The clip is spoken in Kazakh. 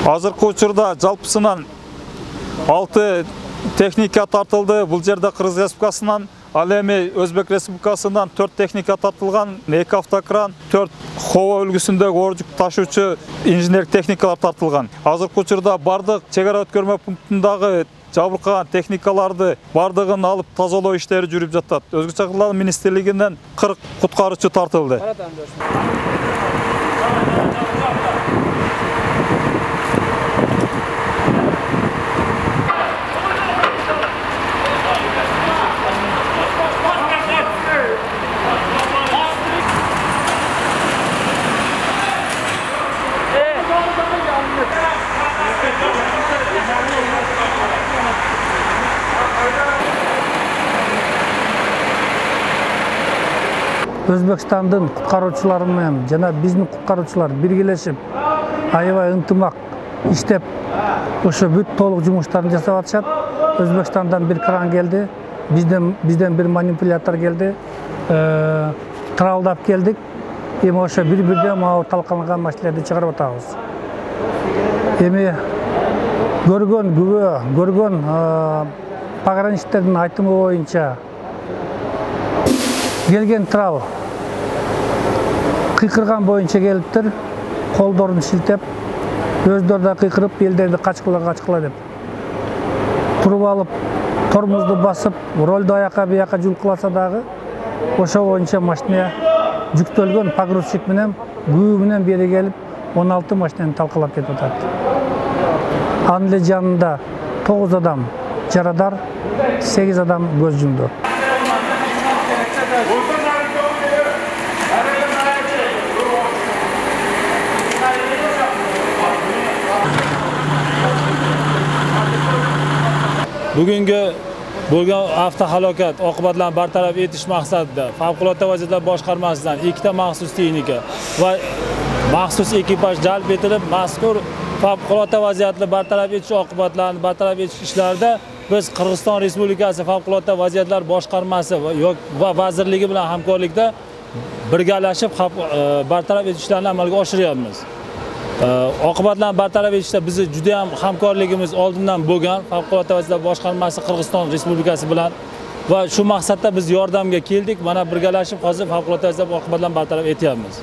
Азыркы учурда жалпысынан 6 техника тартылды. Бул жерде Кыргыз Республикасынан, ал эми Өзбек Республикасынан 4 техника тартылган, 2 автокран, 4 Хова үлгүсүндөгү оор жүк ташуучу инженер техникалар тартылган. Азыркы учурда бардык чек ара өткөрмө пунктундагы жабыркаган техникаларды бардыгын алып тазалоо иштери жүрүп жатат. Өзгө чакырлар министрлигинен 40 куткаруучу тартылды. Өзбекстандын куткаруучулары менен жана биздин куткаруучулар биргелешип, аябай ынтымак иштеп, ошо бүт толук жумуштарын жасап атышат. Өзбекстандан бир кран келди, бизден бир манипулятор келди, тралдап келдик. Эми ошо бир-бирден могу талкаланган маселелерди чыгарып атабыз. Эми көргөн пограничниктердин айтымы боюнча келген трал кыйкырган боюнча келиптир, колдорун шилтеп, өздөрү да кыйкырып, элдерди качкыла деп. Туруп алып, тормозду басып, ролду аяка бияка жулкуласа дагы, ошо боюнча машина жүктөлгөн погрузчик менен күбө менен бери келип, 16 машинаны талкалап кетип атат. Анын эле жанында 9 адам жарадар, 8 адам көз жумду. Bugungi bo'lgan avtohalokat oqibatlarini bartaraf etish maqsadida Favqulodda vaziyatlar boshqarmasidan 2 ta maxsus texnika va maxsus ekipaj jalb etilib, mazkur favqulodda vaziyatni bartaraf etish oqibatlarini bartaraf etish ishlarida biz Qirg'iziston Respublikasi Favqulodda vaziyatlar boshqarmasi va vazirligi bilan hamkorlikda birgalashib bartaraf etish ishlarini amalga oshiryapmiz. Oqibatlarni bartaraf etishda bizni juda ham hamkorligimiz oldindan bo'lgan Favqulodda vaziyatlar boshqarmasi Qirg'iziston Respublikasi bilan va shu maqsadda biz yordamga keldik. Mana birgalashib hozir favqulodda vaziyatlar oqibatlarini bartaraf etyapmiz.